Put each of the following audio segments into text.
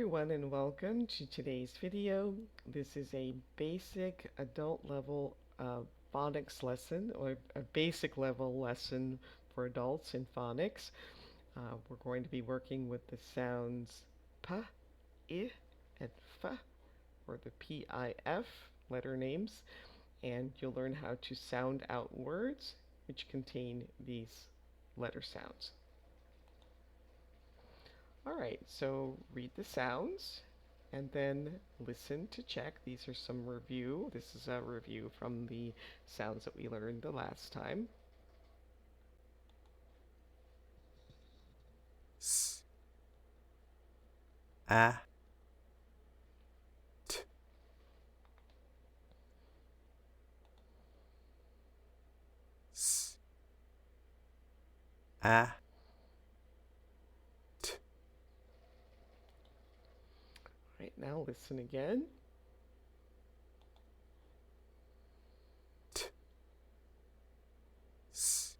everyone and welcome to today's video. This is a basic adult level phonics lesson or a basic level lesson for adults in phonics. We're going to be working with the sounds p, I, and f, or the PIF letter names, and you'll learn how to sound out words which contain these letter sounds. All right, so read the sounds and then listen to check. These are some review. This is a review from the sounds that we learned the last time. S, A, T, S, A, T, All right, now listen again. T, S,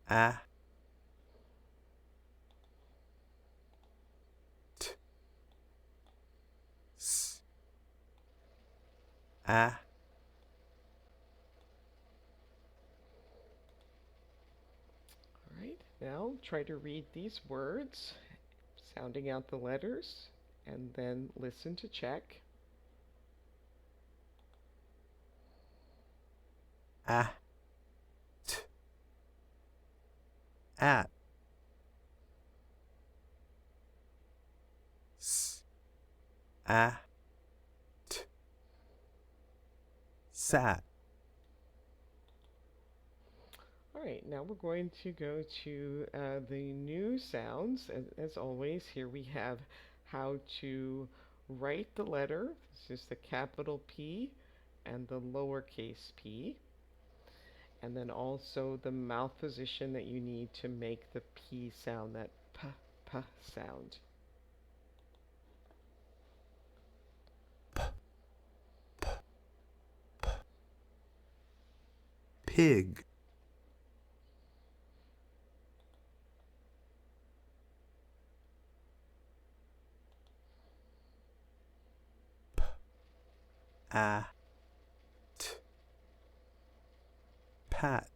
A, T, S, A. All right, now try to read these words, sounding out the letters, and then listen to check. At, at, S, A, T, sat. All right, now we're going to go to the new sounds. As always, here we have how to write the letter. This is the capital P and the lowercase p. And then also the mouth position that you need to make the P sound, that p sound. Pig, A, T, pat,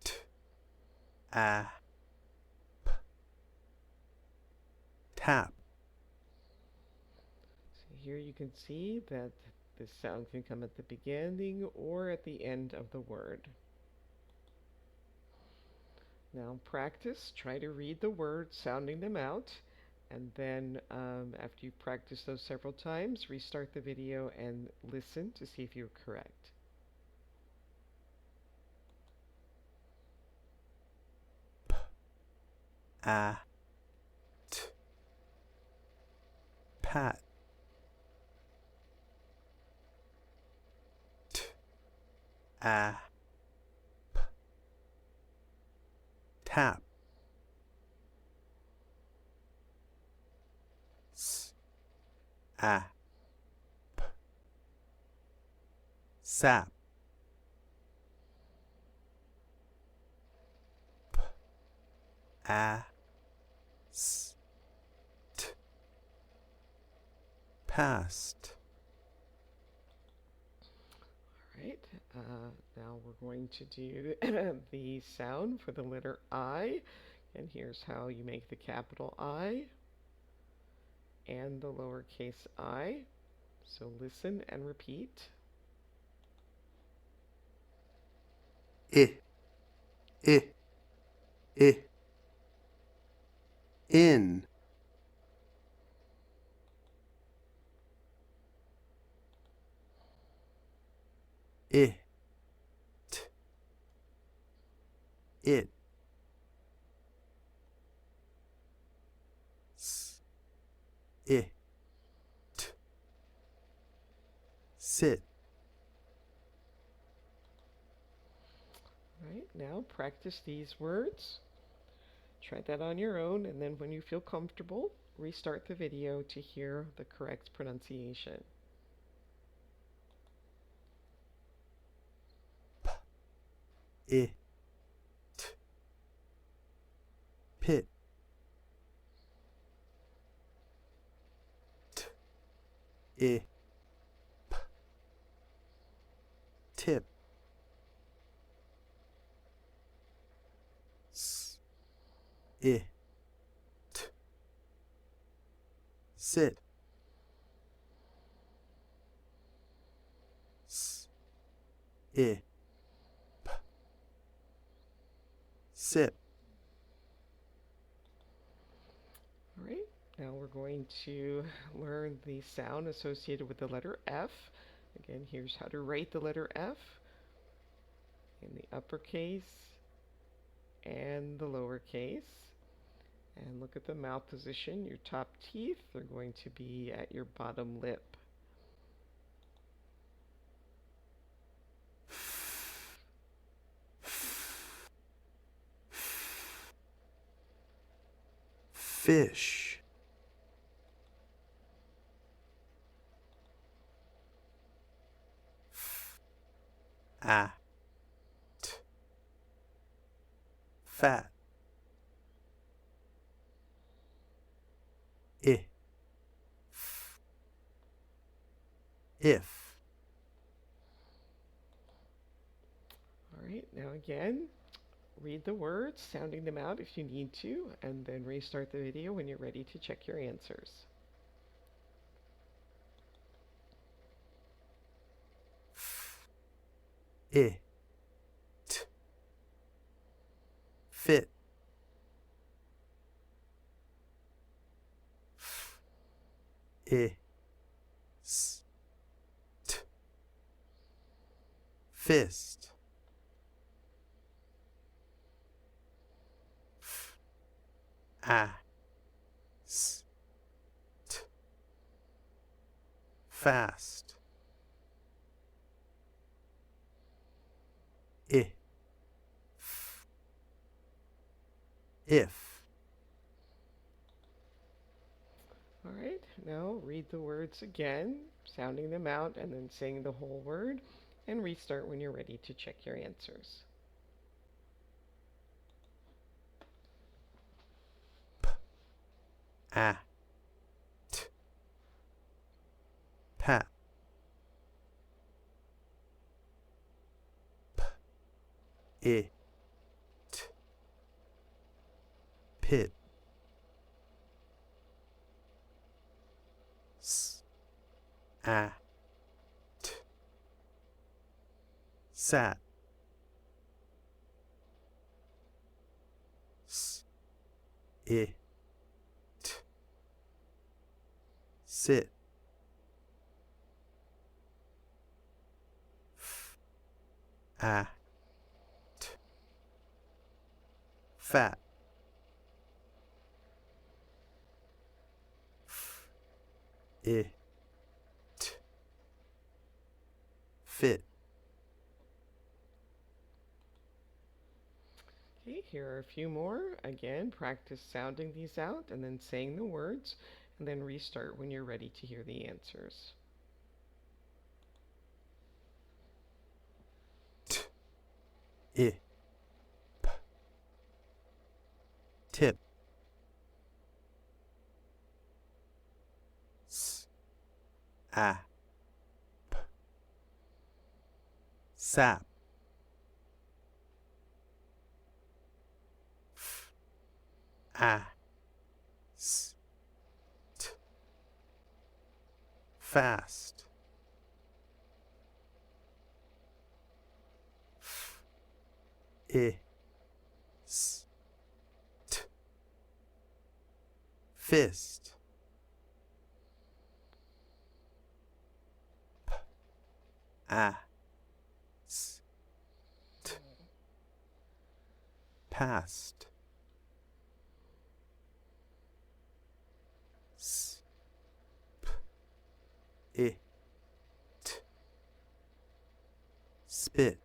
T, A, P, tap. So here you can see that this sound can come at the beginning or at the end of the word. Now practice, try to read the words, sounding them out, and then after you've practiced those several times, restart the video and listen to see if you're correct. A, T, pat, T, A, P, tap. S, A, P, sap. P, A, S, T, past. All right, now we're going to do the sound for the letter I, and here's how you make the capital I and the lowercase I. So listen and repeat. I, I, I, in. It, it. S, it, sit. All right, now practice these words. Try that on your own, and then when you feel comfortable, restart the video to hear the correct pronunciation. It, pit, t, tip, s, t, sit, s, p, sip, All right, now we're going to learn the sound associated with the letter F. Again, here's how to write the letter F in the uppercase and the lowercase. And look at the mouth position. Your top teeth are going to be at your bottom lip. fish, at, fat, I, if, All right, now again, read the words, sounding them out if you need to, and then restart the video when you're ready to check your answers. I, fit, I, s, fist, a, s, fast, I, if, All right, now read the words again, sounding them out, and then saying the whole word, and restart when you're ready to check your answers. a, t, pat, I, t, pit, s, a, t, sat, s, I, t, sit, f, a, t, fat, f, I, t, fit. Okay, here are a few more. Again, practice sounding these out and then saying the words, and then restart when you're ready to hear the answers. T, I, p, tip, s, a, p, sap, f, a, s, t, fast, f, I, s, t, fist, p, a, s, t, past, s, p, I, t, spit.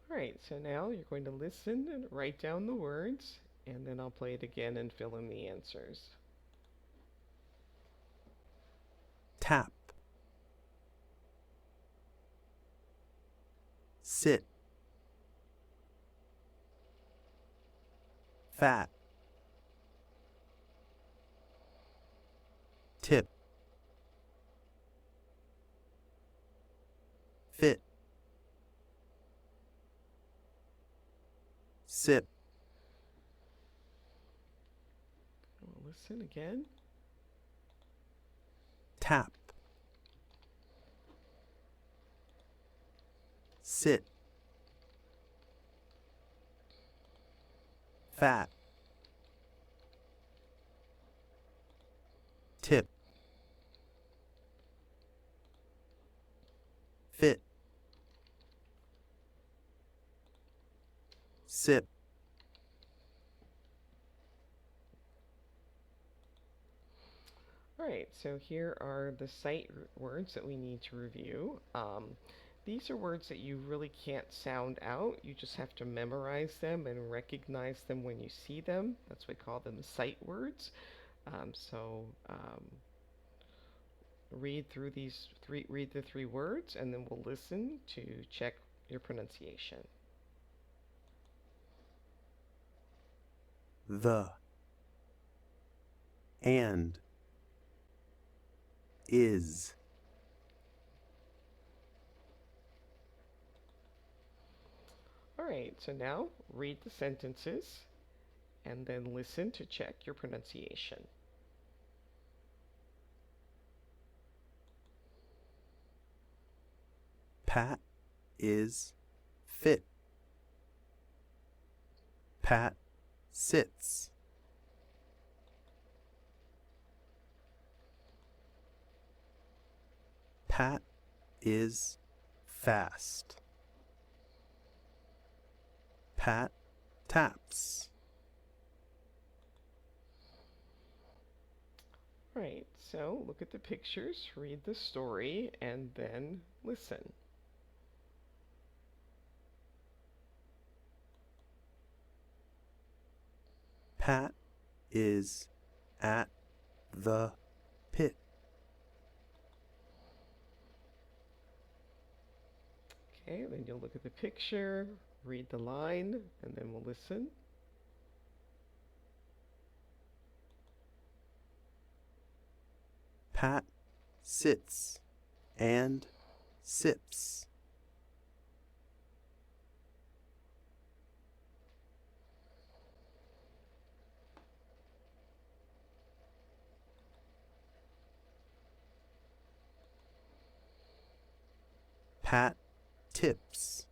All right, so now you're going to listen and write down the words, and then I'll play it again and fill in the answers. Tap, sit, fat, tip, fit, sip, We'll listen again. tap, sit, fat, tip, fit, sip, All right, so here are the sight words that we need to review. These are words that you really can't sound out. You just have to memorize them and recognize them when you see them. That's why we call them sight words. So read the three words, and then we'll listen to check your pronunciation. the, and, is, All right, so now read the sentences and then listen to check your pronunciation. Pat is fit. Pat sits. Pat is fast. Pat taps. Right, so look at the pictures, read the story, and then listen. Pat is at the pit. Okay, then you'll look at the picture, read the line, and then we'll listen. Pat sits and sips. Pat tips.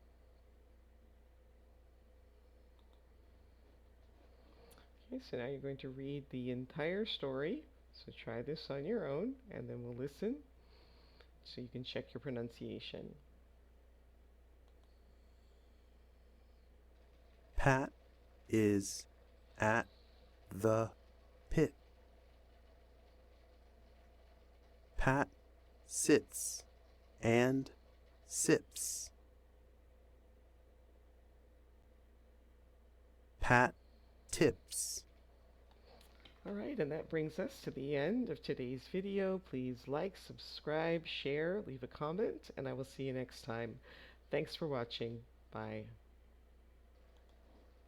Okay, so now you're going to read the entire story. So try this on your own, and then we'll listen so you can check your pronunciation. Pat is at the pit. Pat sits and sips. Pat tips. All right, and that brings us to the end of today's video. Please like, subscribe, share, leave a comment, and I will see you next time. Thanks for watching. Bye.